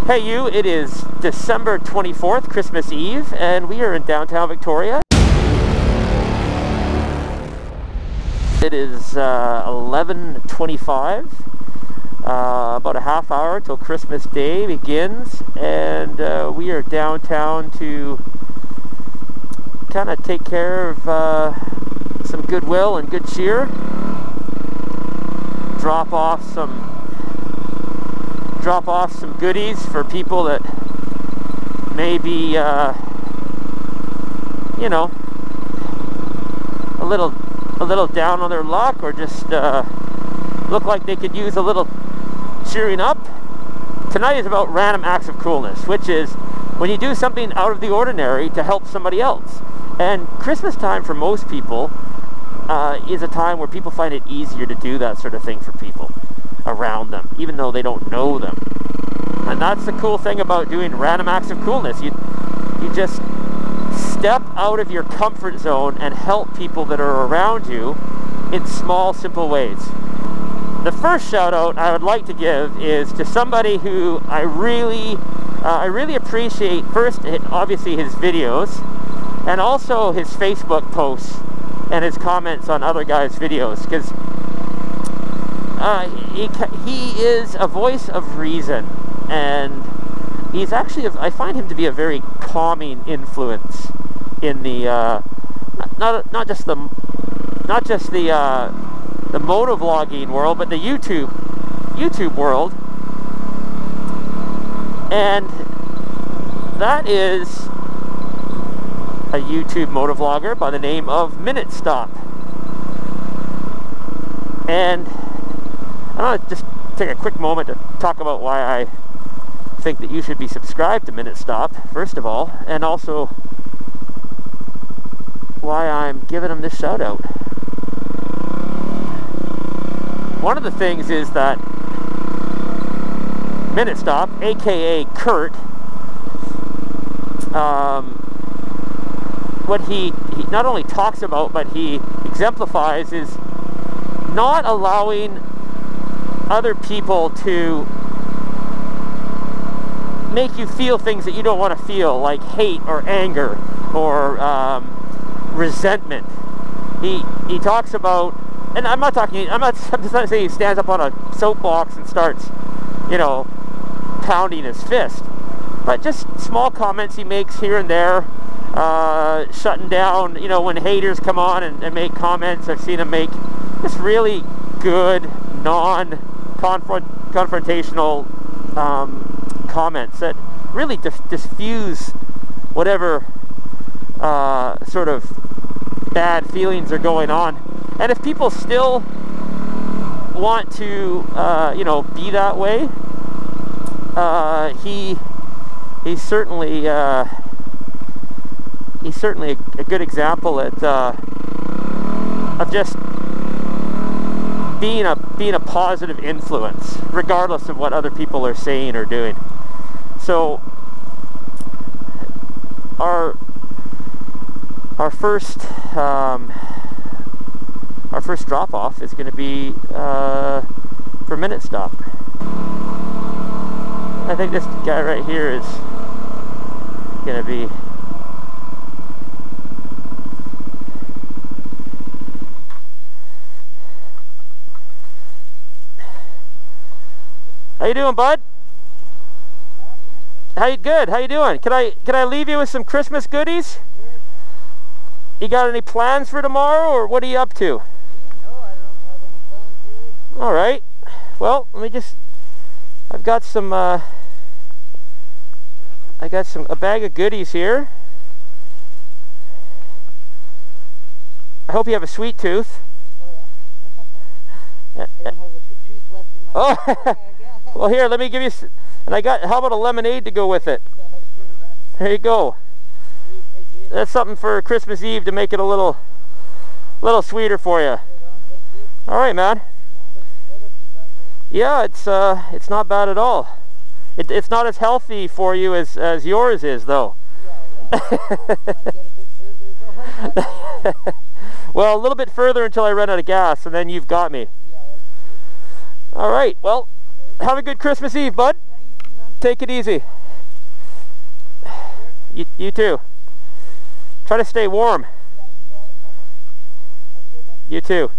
Hey you, it is December 24th, Christmas Eve, and we are in downtown Victoria. It is 11:25, about a half hour till Christmas Day begins, and we are downtown to kind of take care of some goodwill and good cheer, drop off some goodies for people that may be, you know, a little down on their luck, or just look like they could use a little cheering up. Tonight is about random acts of coolness, which is when you do something out of the ordinary to help somebody else. And Christmas time for most people is a time where people find it easier to do that sort of thing for people around them, even though they don't know them. And that's the cool thing about doing random acts of coolness. You just step out of your comfort zone and help people that are around you in small, simple ways. The first shout out I would like to give is to somebody who I really appreciate. First, obviously his videos, and also his Facebook posts and his comments on other guys' videos, because he is a voice of reason, and he's actually, I find him to be a very calming influence in the not just the motovlogging world, but the YouTube world. And that is a YouTube motovlogger by the name of Minute Stop. And I want to just take a quick moment to talk about why I think that you should be subscribed to Minute Stop, first of all, and also why I'm giving him this shout out. One of the things is that Minute Stop, aka Kurt, what he not only talks about, but he exemplifies, is not allowing other people to make you feel things that you don't want to feel, like hate or anger or resentment. He talks about, and I'm just not saying he stands up on a soapbox and starts, you know, pounding his fist, but just small comments he makes here and there, shutting down, you know, when haters come on and make comments. I've seen him make just really good, non-confrontational comments that really diffuse whatever sort of bad feelings are going on. And if people still want to, you know, be that way, he's certainly a good example of just being a positive influence, regardless of what other people are saying or doing. So our first drop off is going to be for Minute Stop. I think this guy right here is going to be How you doing, bud? Good. How you doing? Can I leave you with some Christmas goodies? Sure. You got any plans for tomorrow, or what are you up to? No, I don't have any plans here. All right. Well, let me just. I've got some. A bag of goodies here. I hope you have a sweet tooth. Oh, yeah. I don't have a tooth left in my Oh. Well, here, let me give you, and how about a lemonade to go with it? There you go. That's something for Christmas Eve to make it a little sweeter for you. All right, man. Yeah, it's not bad at all. It's not as healthy for you as yours is, though. Well, a little bit further until I run out of gas, and then you've got me. All right, well, have a good Christmas Eve, bud. Take it easy. You too. Try to stay warm. You too.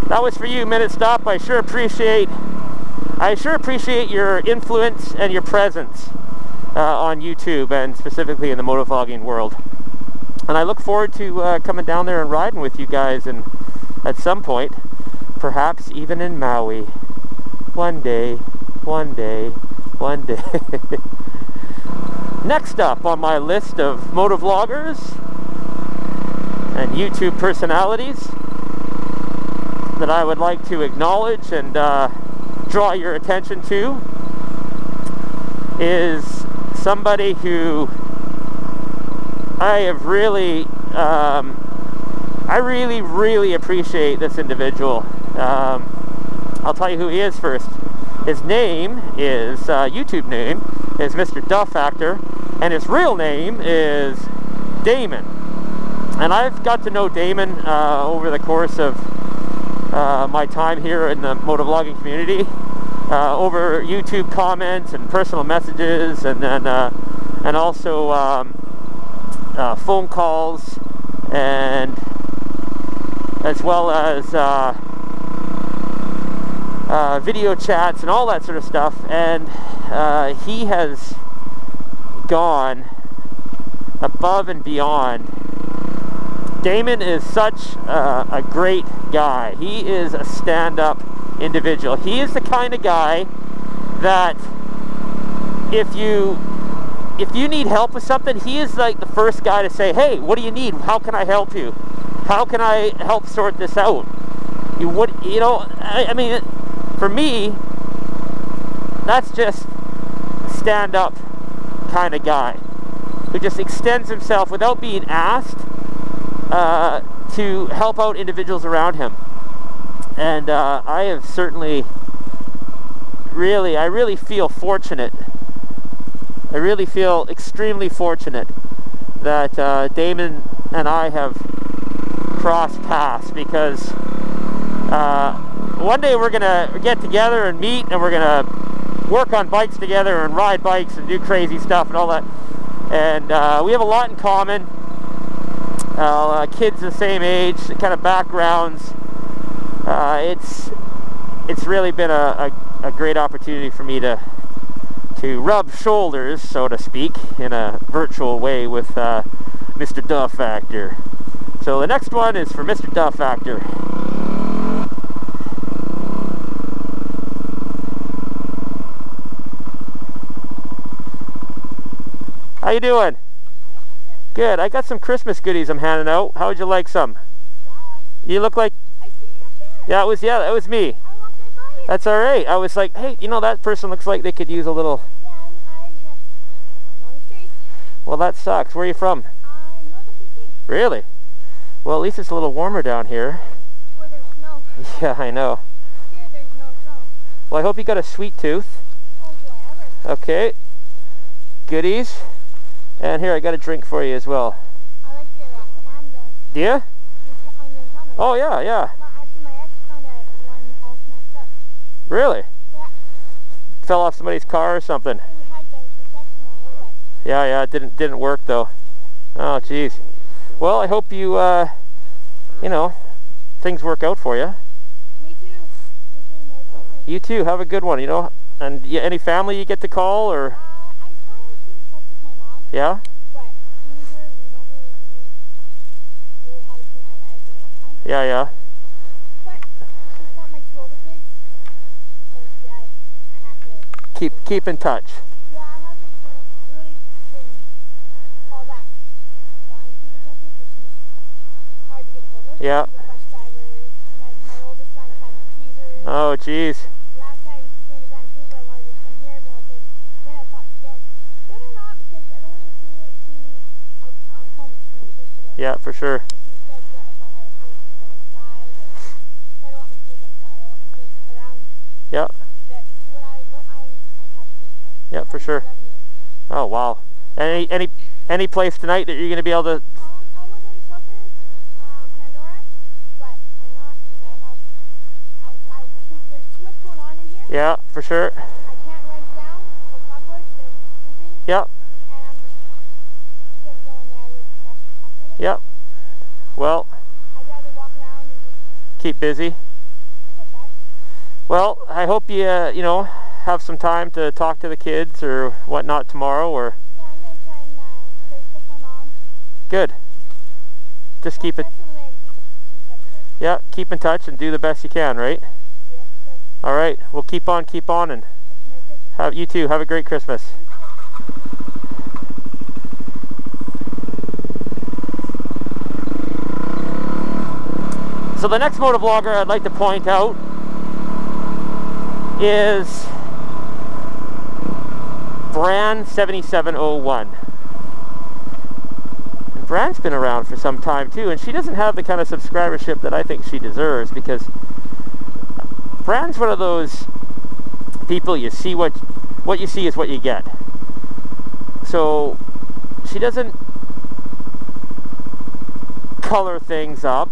That was for you, Minute Stop. I sure appreciate your influence and your presence on YouTube, and specifically in the motovlogging world. And I look forward to coming down there and riding with you guys, and at some point, perhaps even in Maui. One day, one day, one day. Next up on my list of motovloggers and YouTube personalities that I would like to acknowledge and draw your attention to is somebody who I have really, I really appreciate this individual. I'll tell you who he is first. His name is, YouTube name is Mr. Duff Actor, and his real name is Damon. And I've got to know Damon over the course of my time here in the motovlogging community, over YouTube comments and personal messages, and then and also phone calls, and as well as video chats and all that sort of stuff. And he has gone above and beyond. Damon is such a great guy. He is a stand-up individual. He is the kind of guy that if you need help with something, he is like the first guy to say, hey, what do you need? How can I help you? How can I help sort this out? I mean, for me, that's just a stand-up kind of guy who just extends himself without being asked to help out individuals around him. And I have certainly I really feel fortunate. I really feel extremely fortunate that Damon and I have crossed paths, because one day we're gonna get together and meet, and we're gonna work on bikes together and ride bikes and do crazy stuff and all that. And we have a lot in common. Kids the same age, kind of backgrounds. It's really been a great opportunity for me to rub shoulders, so to speak, in a virtual way with Mr. Duff Actor. So the next one is for Mr. Duff Actor. How you doing? Good. I got some Christmas goodies I'm handing out. How would you like some? You look like... I see you up there. Yeah, that was me. I walked right by you. That's alright. I was like, hey, that person looks like they could use a little... Yeah, I'm on the street. Well, that sucks. Where are you from? Northern BC. Really? Well, at least it's a little warmer down here. Where there's snow. Yeah, I know. Here there's no snow. Well, I hope you got a sweet tooth. Oh, do I ever? Okay. Goodies. And here, I got a drink for you as well. I like your cam gun. Do you? On your helmet. Oh, yeah, yeah. Actually, my ex found that one all smashed up. Really? Yeah. Fell off somebody's car or something. We had the protection on it, but... Yeah, it didn't work though. Oh, jeez. Well, I hope you, things work out for you. Me too. Merry Christmas. You too. Have a good one, And any family you get to call, or? I try to keep in touch with my mom. Yeah? But me and her, we never really haven't seen eye to eye for a long time. Yeah. But she's got my two older kids. So yeah, I have to... Keep in touch. Yeah, I haven't really been all that trying to keep in touch with her. She's hard to get a hold of. Yeah. She's a bus driver. My oldest son had seizures. Oh, jeez. Last time she came Yeah, for sure. She said that if I had a place to go inside, I don't want my kids outside. I want my kids around. Yeah. That what I have to. Yeah, for sure. 11 years. Oh wow. Any place tonight that you're gonna be able to? I was in Shelter, Pandora, but I'm not. There's too much going on in here. Yeah, for sure. I can't write it down or publish and sleeping. Yeah. And I'm just gonna go in there with press and talk with it. Yeah. Well, I'd rather walk around and just keep busy. look at that. Well, I hope you you know, have some time to talk to the kids or whatnot tomorrow. Or Yeah, I'm gonna try and Facebook my mom. good. Just keep it. That's one way I can keep in touch with her. Yeah, keep in touch and do the best you can. Right. Yeah, so All right. We'll keep on, and Merry Christmas. have you too. Have a great Christmas. So the next motovlogger I'd like to point out is Bran 7701. And Bran's been around for some time too, and she doesn't have the kind of subscribership that I think she deserves, because Bran's one of those people you see what you see is what you get. So she doesn't color things up.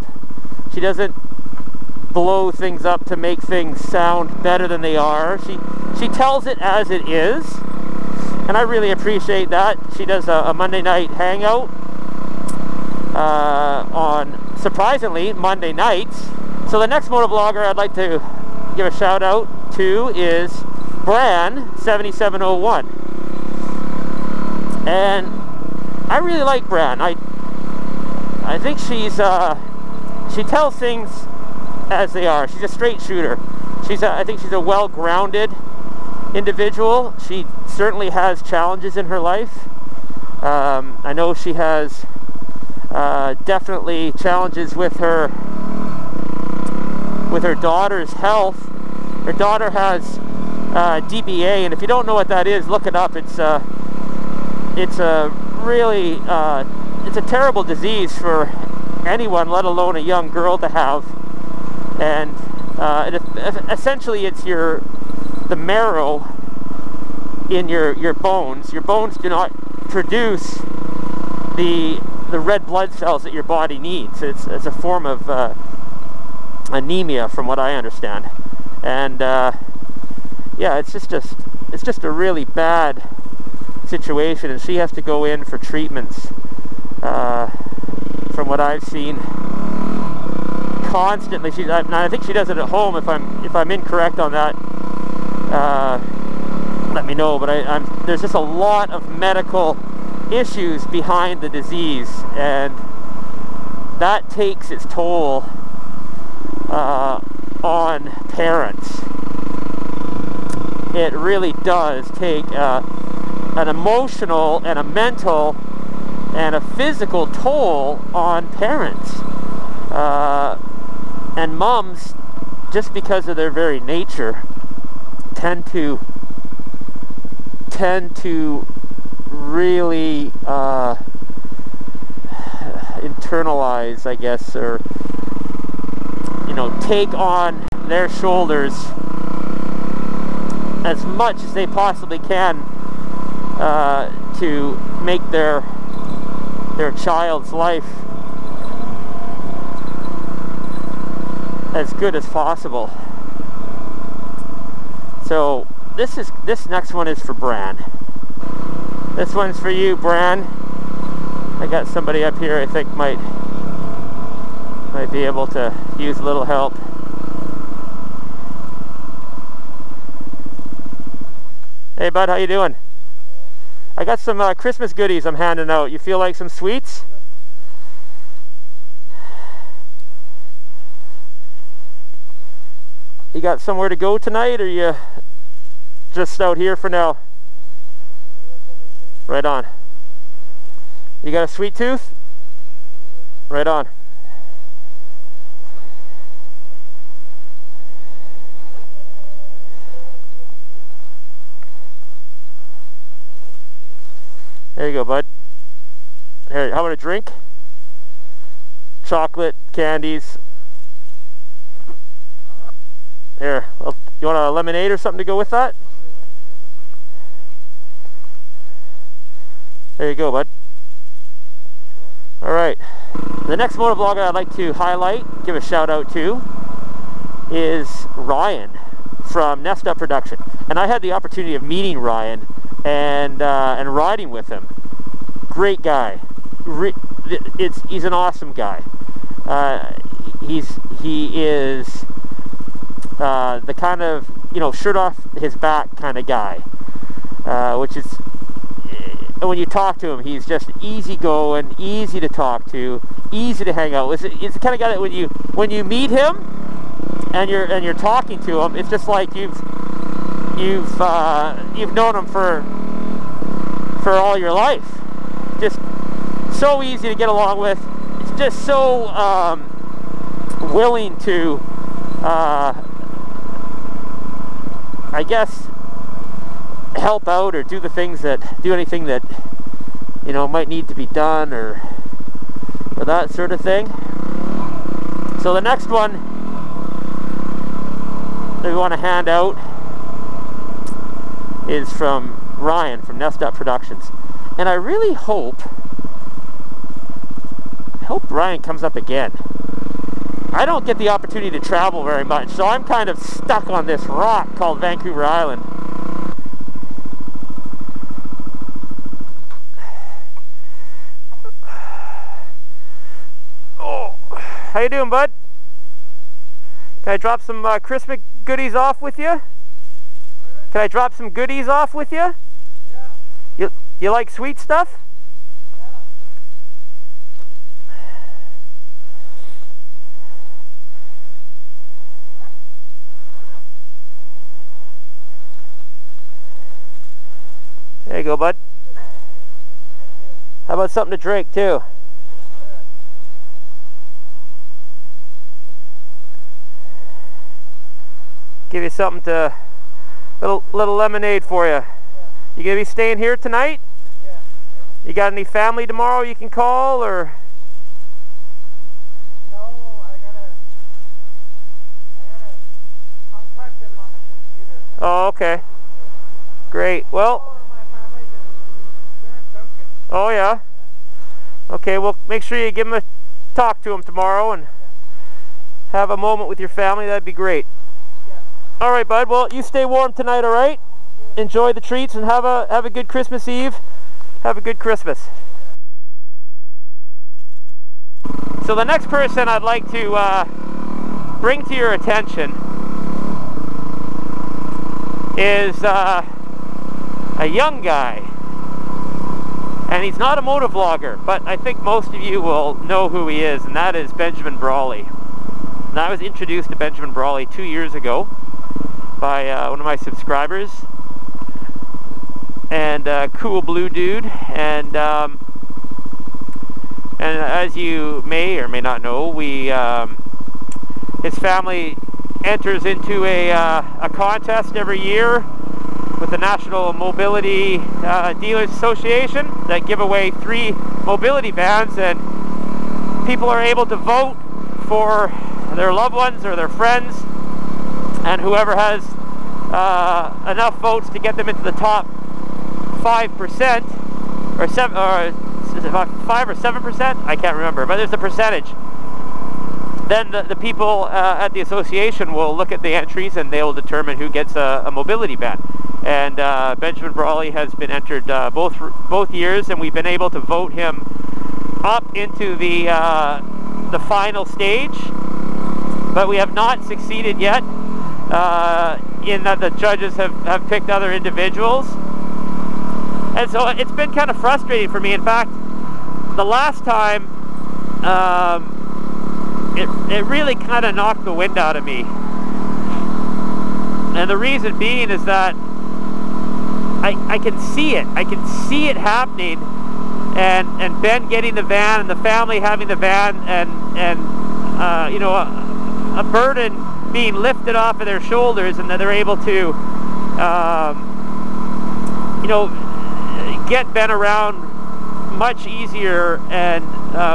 She doesn't blow things up to make things sound better than they are. She tells it as it is, and I really appreciate that. She does a Monday night hangout on, surprisingly, Monday nights. So the next motovlogger I'd like to give a shout out to is Bran 7701, and I really like Bran. I think she tells things as they are. She's a straight shooter. I think she's a well-grounded individual. She certainly has challenges in her life. I know she has definitely challenges with her daughter's health. Her daughter has DBA, and if you don't know what that is, look it up. It's a really it's a terrible disease for anyone, let alone a young girl, to have. And essentially it's the marrow in your bones. Your bones do not produce the red blood cells that your body needs. It's a form of anemia, from what I understand. And yeah, it's just a really bad situation, and she has to go in for treatments, from what I've seen, constantly. I think she does it at home. If I'm incorrect on that, let me know. But there's just a lot of medical issues behind the disease, and that takes its toll on parents. It really does take an emotional and a mental and a physical toll on parents. And moms, just because of their very nature, tend to really internalize, I guess, or take on their shoulders as much as they possibly can to make their child's life as good as possible. So this next one is for Bran. This one's for you, Bran. I got somebody up here I think might be able to use a little help. Hey bud, how you doing? I got some Christmas goodies I'm handing out. You feel like some sweets? You got somewhere to go tonight, or you just out here for now? Right on. You got a sweet tooth? Right on. There you go, bud. Here, how about a drink? chocolate, candies. Here, you want a lemonade or something to go with that? There you go, bud. Alright, the next motovlogger I'd like to highlight, give a shout out to, is Ryan from Nest Up Production. And I had the opportunity of meeting Ryan and riding with him. Great guy. He's an awesome guy. He is the kind of, you know, shirt off his back kind of guy, which is, when you talk to him, he's just easygoing, easy to talk to, easy to hang out with. It's the kind of guy that when you meet him and you're talking to him, it's just like you've known him for all your life. Just so easy to get along with. It's just so willing to, I guess, help out or do anything that, you know, might need to be done or that sort of thing. So the next one that we want to hand out is from Ryan from Nest Up Productions, and I really hope Ryan comes up again. I don't get the opportunity to travel very much, so I'm kind of stuck on this rock called Vancouver Island. How you doing, bud? Can I drop some Christmas goodies off with you? Can I drop some goodies off with you? Yeah. You like sweet stuff? Yeah. There you go, bud. How about something to drink too? Give you something to, little lemonade for you. Yeah. You gonna be staying here tonight? Yeah. You got any family tomorrow you can call, or? No, I gotta contact them on the computer. Oh, okay. Great. Well. My family's in Duncan. Oh yeah. Okay. Well, make sure you give them talk to them tomorrow and have a moment with your family. That'd be great. All right, bud. Well, you stay warm tonight, all right? Yeah. Enjoy the treats and have a good Christmas Eve. Have a good Christmas. So the next person I'd like to bring to your attention is a young guy. And he's not a motovlogger, but I think most of you will know who he is, and that is Benjamin Brawley. And I was introduced to Benjamin Brawley 2 years ago by one of my subscribers, and cool blue dude, and as you may or may not know, his family enters into a contest every year with the National Mobility Dealers Association that give away 3 mobility vans, and people are able to vote for their loved ones or their friends, and whoever has enough votes to get them into the top 5%, or 7, or is it about 5 or 7%? I can't remember, but there's a percentage. Then the people at the association will look at the entries and they will determine who gets a mobility van. And Benjamin Brawley has been entered both years, and we've been able to vote him up into the final stage, but we have not succeeded yet. In that the judges have picked other individuals, and so it's been kind of frustrating for me. In fact, the last time it really kind of knocked the wind out of me, and the reason being is that I can see it happening, and Ben getting the van and the family having the van, and you know, a burden being lifted off of their shoulders, and that they're able to, you know, get Ben around much easier and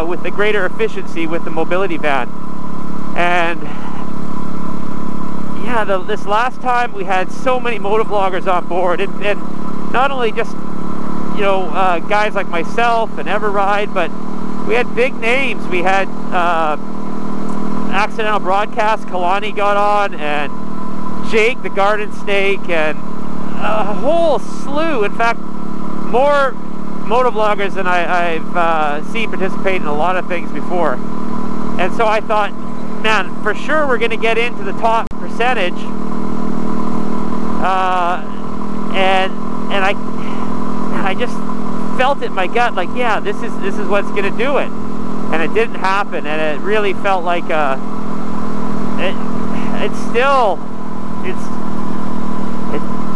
with a greater efficiency with the mobility van. And yeah, this last time we had so many motovloggers on board, and not only just, you know, guys like myself and Everride, but we had big names. We had Accidental Broadcast, Kalani got on, and Jake the Garden Snake, and a whole slew. In fact, more motovloggers than I've seen participate in a lot of things before. And so I thought, man, for sure we're going to get into the top percentage. And I just felt it in my gut, like, yeah, this is what's going to do it. And it didn't happen, and it really felt like it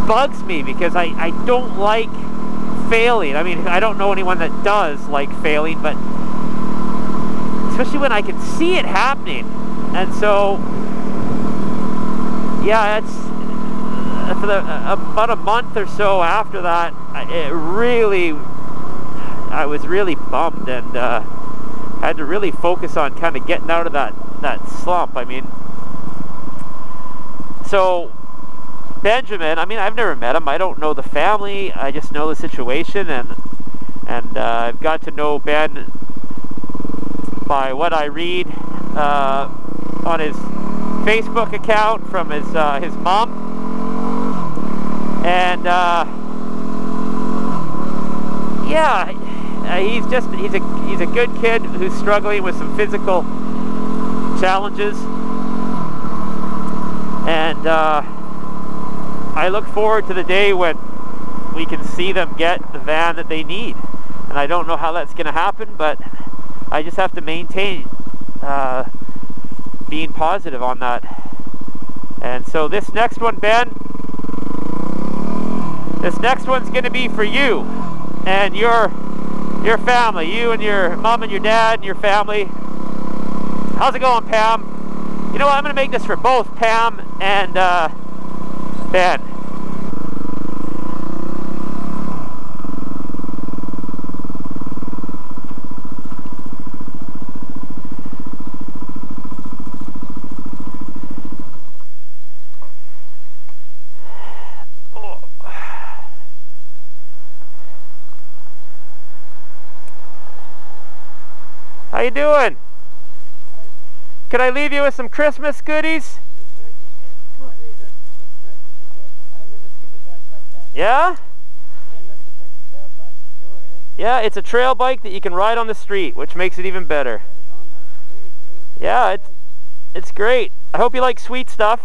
bugs me, because I don't like failing. I mean, I don't know anyone that does like failing, but especially when I can see it happening. And so, yeah, it's for about a month or so after that, I was really bummed, and had to really focus on kind of getting out of that slump. I mean, so Benjamin, I mean, I've never met him. I don't know the family. I just know the situation, and I've got to know Ben by what I read on his Facebook account from his mom, and yeah, he's a good kid who's struggling with some physical challenges, and I look forward to the day when we can see them get the van that they need. And I don't know how that's going to happen, but I just have to maintain being positive on that. And so this next one, Ben, this next one's going to be for you and your family, you and your mom and your dad and your family. How's it going, Pam? You know what, I'm going to make this for both Pam and Ben. How you doing? Could I leave you with some Christmas goodies? Yeah? Yeah, it's a trail bike that you can ride on the street, which makes it even better. Yeah, it's great. I hope you like sweet stuff.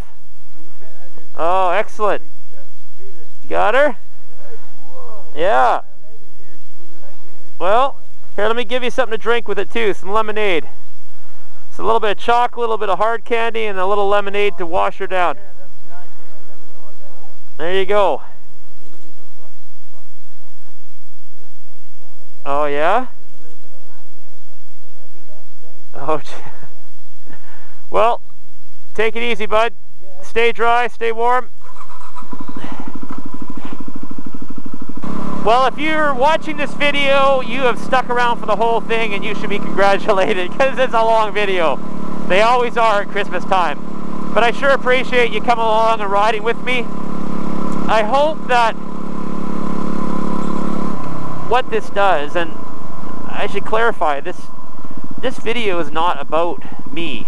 Oh, excellent. Got her? Yeah. Well, here, let me give you something to drink with it too, some lemonade. It's a little bit of chocolate, a little bit of hard candy, and a little lemonade to wash her down. There you go. Oh yeah? Oh, well, take it easy, bud. Stay dry, stay warm. Well, if you're watching this video, you have stuck around for the whole thing, and you should be congratulated, because it's a long video. They always are at Christmas time. But I sure appreciate you coming along and riding with me. I hope that what this does, and I should clarify, this video is not about me,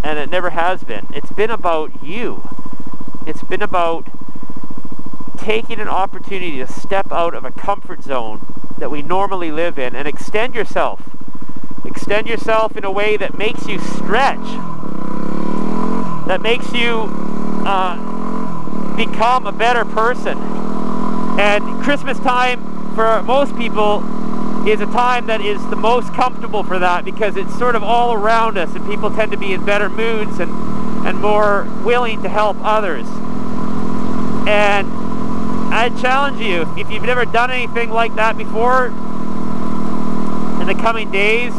and it never has been. It's been about you. It's been about taking an opportunity to step out of a comfort zone that we normally live in and extend yourself. Extend yourself in a way that makes you stretch, that makes you become a better person. And Christmas time for most people is a time that is the most comfortable for that, because it's sort of all around us and people tend to be in better moods and more willing to help others. And I challenge you, if you've never done anything like that before, in the coming days,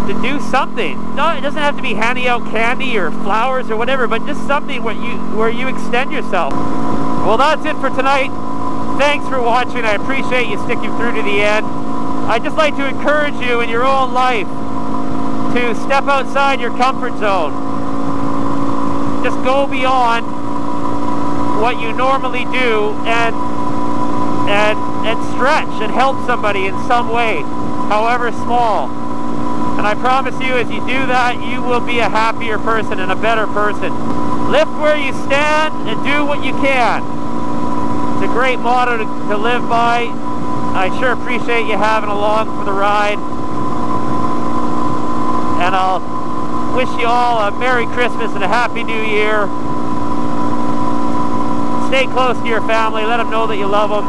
to do something. No, it doesn't have to be handing out candy or flowers or whatever, but just something where you extend yourself. Well, that's it for tonight. Thanks for watching. I appreciate you sticking through to the end. I'd just like to encourage you in your own life to step outside your comfort zone. Just go beyond what you normally do and stretch and help somebody in some way, however small. And I promise you, as you do that, you will be a happier person and a better person. Lift where you stand and do what you can. It's a great motto to live by. I sure appreciate you having along for the ride. And I'll wish you all a Merry Christmas and a Happy New Year. Stay close to your family. Let them know that you love them.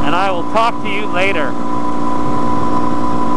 And I will talk to you later.